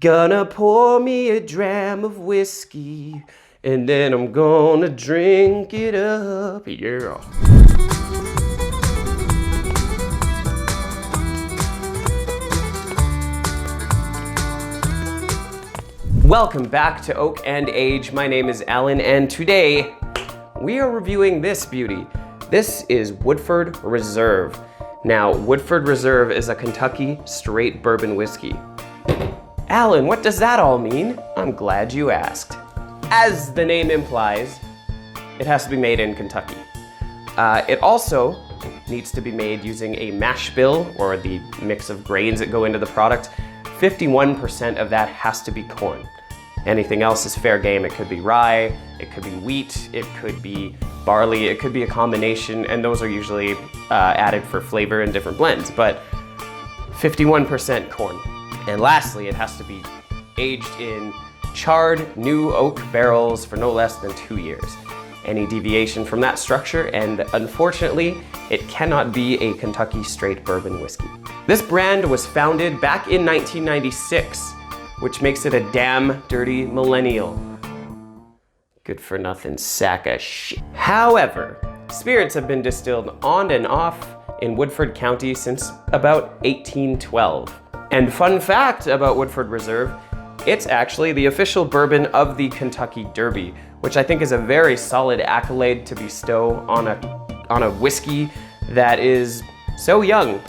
Gonna pour me a dram of whiskey, and then I'm gonna drink it up, yeah. Welcome back to Oak and Age. My name is Alan, and today we are reviewing this beauty. This is Woodford Reserve. Now, Woodford Reserve is a Kentucky straight bourbon whiskey. Alan, what does that all mean? I'm glad you asked. As the name implies, it has to be made in Kentucky. It also needs to be made using a mash bill, or the mix of grains that go into the product. 51% of that has to be corn. Anything else is fair game. It could be rye, it could be wheat, it could be barley, it could be a combination, and those are usually added for flavor in different blends, but 51% corn. And lastly, it has to be aged in charred new oak barrels for no less than 2 years. Any deviation from that structure, and unfortunately, it cannot be a Kentucky straight bourbon whiskey. This brand was founded back in 1996, which makes it a damn dirty millennial. Good for nothing sack of shit. However, spirits have been distilled on and off in Woodford County since about 1812. And fun fact about Woodford Reserve, it's actually the official bourbon of the Kentucky Derby, which I think is a very solid accolade to bestow on a whiskey that is so young.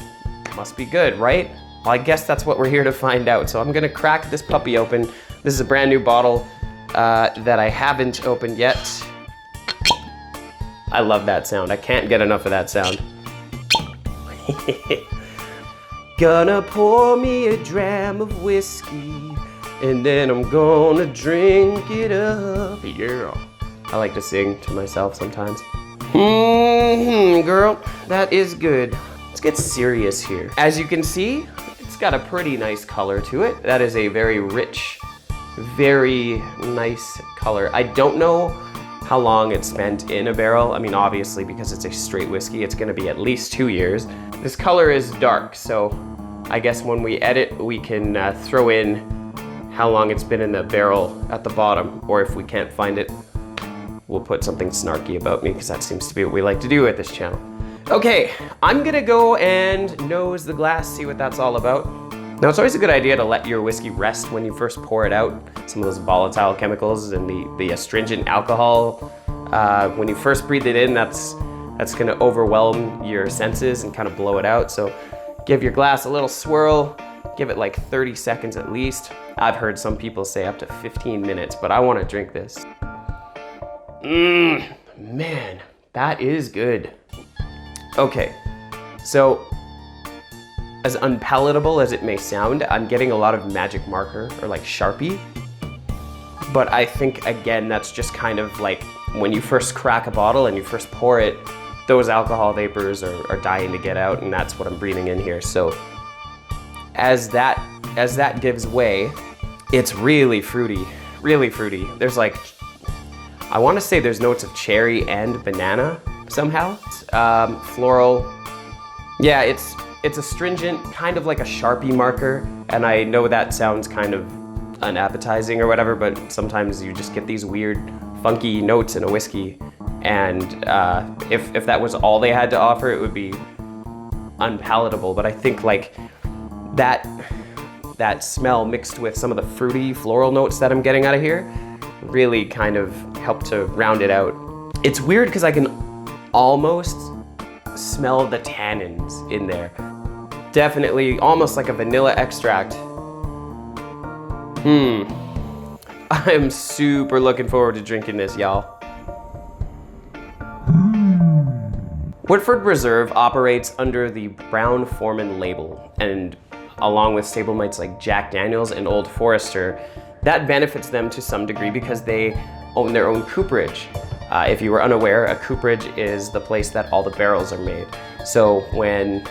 Must be good, right? Well, I guess that's what we're here to find out. So I'm gonna crack this puppy open. This is a brand new bottle that I haven't opened yet. I love that sound. I can't get enough of that sound. Gonna pour me a dram of whiskey, and then I'm gonna drink it up, yeah. I like to sing to myself sometimes. Girl, that is good. Let's get serious here. As you can see, it's got a pretty nice color to it. That is a very rich, very nice color. I don't know how long it's spent in a barrel. I mean, obviously, because it's a straight whiskey, it's gonna be at least 2 years. This color is dark, so I guess when we edit, we can throw in how long it's been in the barrel at the bottom, or if we can't find it, we'll put something snarky about me, because that seems to be what we like to do at this channel. Okay, I'm gonna go and nose the glass, see what that's all about. Now, it's always a good idea to let your whiskey rest when you first pour it out. Some of those volatile chemicals and the astringent alcohol, when you first breathe it in, that's gonna overwhelm your senses and kind of blow it out. So give your glass a little swirl, give it like 30 seconds at least. I've heard some people say up to 15 minutes, but I wanna drink this. Man, that is good. Okay, so as unpalatable as it may sound, I'm getting a lot of magic marker or like Sharpie. But I think, again, that's just kind of like when you first crack a bottle and you first pour it, those alcohol vapors are dying to get out, and that's what I'm breathing in here. So as that gives way, it's really fruity, really fruity. There's like, I wanna say there's notes of cherry and banana somehow. Floral. Yeah, it's astringent, kind of like a Sharpie marker, and I know that sounds kind of unappetizing or whatever, but sometimes you just get these weird, funky notes in a whiskey, and if that was all they had to offer, it would be unpalatable. But I think like that smell mixed with some of the fruity floral notes that I'm getting out of here really kind of help to round it out. It's weird because I can almost smell the tannins in there. Definitely almost like a vanilla extract. I'm super looking forward to drinking this, y'all. Woodford Reserve operates under the Brown-Forman label, and along with stablemates like Jack Daniels and Old Forester, that benefits them to some degree because they own their own cooperage. If you were unaware, a cooperage is the place that all the barrels are made. So when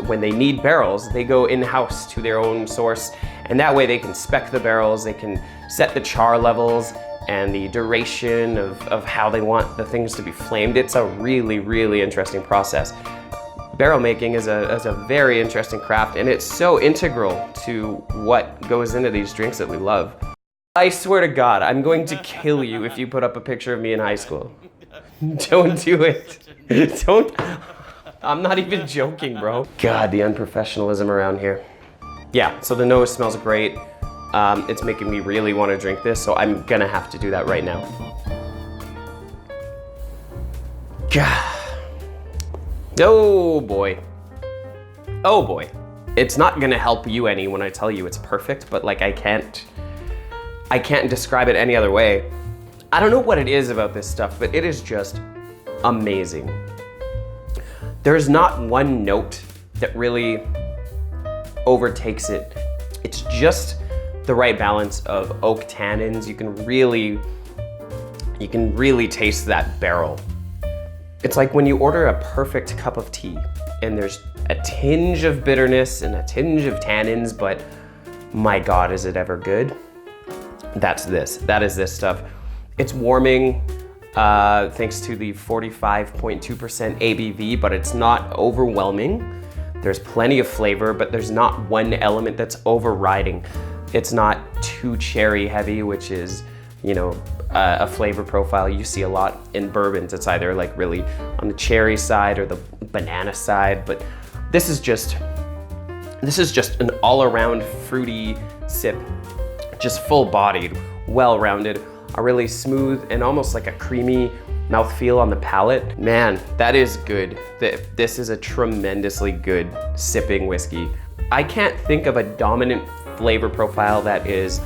they need barrels, they go in-house to their own source, and that way they can spec the barrels, they can set the char levels and the duration of how they want the things to be flamed. It's a really, really interesting process. barrel making is a very interesting craft, and it's so integral to what goes into these drinks that we love. I swear to God, I'm going to kill you if you put up a picture of me in high school. Don't do it. Don't. I'm not even joking, bro. God, the unprofessionalism around here. Yeah, so the nose smells great. It's making me really want to drink this, so I'm gonna have to do that right now. God. Oh boy. Oh boy. It's not gonna help you any when I tell you it's perfect, but like I can't describe it any other way. I don't know what it is about this stuff, but it is just amazing. There's not one note that really overtakes it. It's just the right balance of oak tannins. You can really taste that barrel. It's like when you order a perfect cup of tea and there's a tinge of bitterness and a tinge of tannins, but my God, is it ever good? That's this. That is this stuff. It's warming thanks to the 45.2% ABV, but it's not overwhelming. There's plenty of flavor, but there's not one element that's overriding. It's not too cherry heavy, which is, you know, a flavor profile you see a lot in bourbons. It's either like really on the cherry side or the banana side, but this is just an all-around fruity sip, just full-bodied, well-rounded, a really smooth and almost like a creamy mouthfeel on the palate. Man, that is good. This is a tremendously good sipping whiskey. I can't think of a dominant flavor profile that is,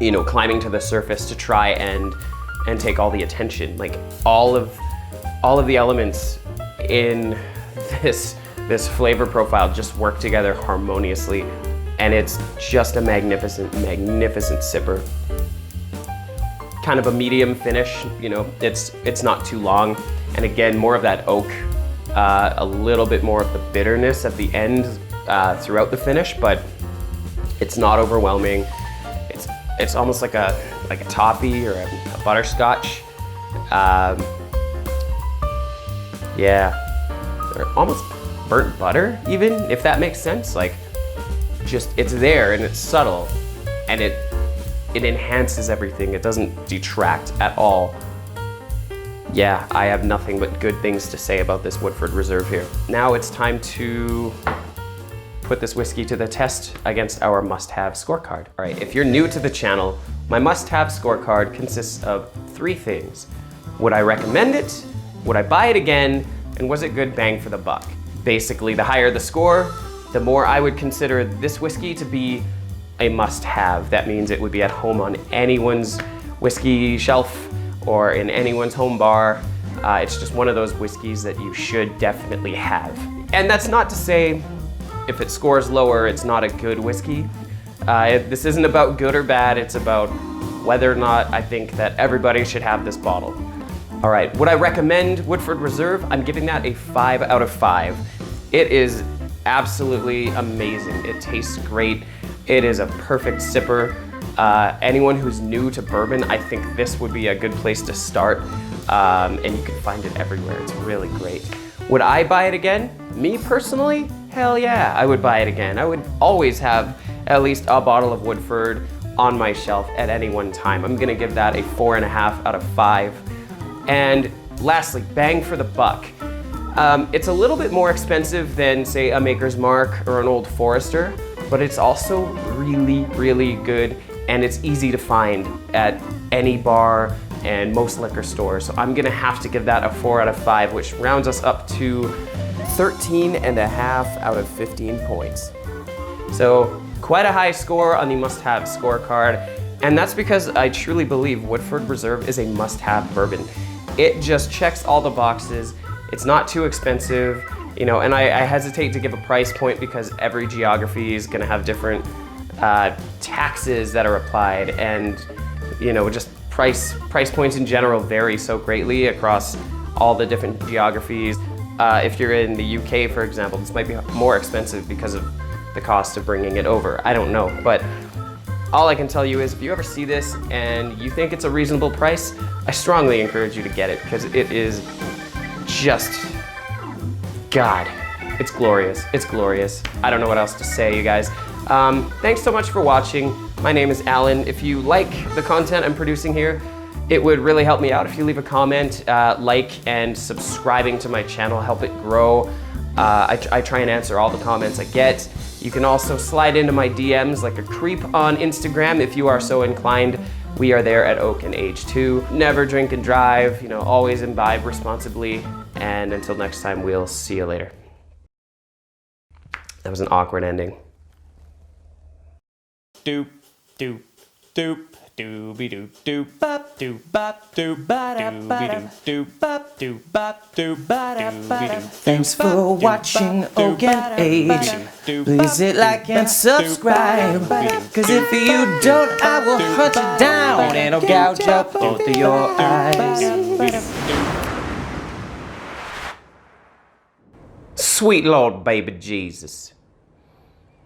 you know, climbing to the surface to try and take all the attention. Like all of the elements in this flavor profile just work together harmoniously, and it's just a magnificent sipper. Kind of a medium finish, you know, it's not too long, and again, more of that oak, a little bit more of the bitterness at the end throughout the finish, but it's not overwhelming. It's almost like a toffee or a butterscotch. Yeah, or almost burnt butter even, if that makes sense. Like, just, it's there and it's subtle, and it enhances everything. It doesn't detract at all. Yeah, I have nothing but good things to say about this Woodford Reserve here. Now it's time to put this whiskey to the test against our must-have scorecard. All right, if you're new to the channel, my must-have scorecard consists of 3 things. Would I recommend it? Would I buy it again? And was it good bang for the buck? Basically, the higher the score, the more I would consider this whiskey to be a must-have. That means it would be at home on anyone's whiskey shelf or in anyone's home bar. It's just one of those whiskeys that you should definitely have. And that's not to say if it scores lower, it's not a good whiskey. This isn't about good or bad, it's about whether or not I think that everybody should have this bottle. All right, would I recommend Woodford Reserve? I'm giving that a 5 out of 5. It is absolutely amazing. It tastes great. It is a perfect sipper. Anyone who's new to bourbon, I think this would be a good place to start. And you can find it everywhere. It's really great. Would I buy it again? Me personally? Hell yeah, I would buy it again. I would always have at least a bottle of Woodford on my shelf at any one time. I'm gonna give that a 4.5 out of 5. And lastly, bang for the buck. It's a little bit more expensive than, say, a Maker's Mark or an Old Forester, but it's also really, really good, and it's easy to find at any bar and most liquor stores. So I'm gonna have to give that a 4 out of 5, which rounds us up to 13.5 out of 15 points. So quite a high score on the must-have scorecard, and that's because I truly believe Woodford Reserve is a must-have bourbon. It just checks all the boxes. It's not too expensive, you know, and I hesitate to give a price point because every geography is gonna have different taxes that are applied, and, you know, just price points in general vary so greatly across all the different geographies. If you're in the UK, for example, this might be more expensive because of the cost of bringing it over. I don't know, but all I can tell you is if you ever see this and you think it's a reasonable price, I strongly encourage you to get it because it is just, God, It's glorious. It's glorious. I don't know what else to say, you guys. Thanks so much for watching. My name is Alan. If you like the content I'm producing here, it would really help me out if you leave a comment, like, and subscribing to my channel, help it grow. I try and answer all the comments I get. You can also slide into my DMs like a creep on Instagram if you are so inclined. We are there at Oak and Age too. Never drink and drive, always imbibe responsibly. And until next time, we'll see you later. That was an awkward ending. Doop, doop, doop. Dooby doop doop bop doop bop doop dooby doop doop bop doop bop doop dooby doop. Thanks for watching Oak and Age. Please hit like and subscribe. Cause if you don't, I will hunt you down and I'll gouge out both of your eyes. Sweet Lord, baby Jesus.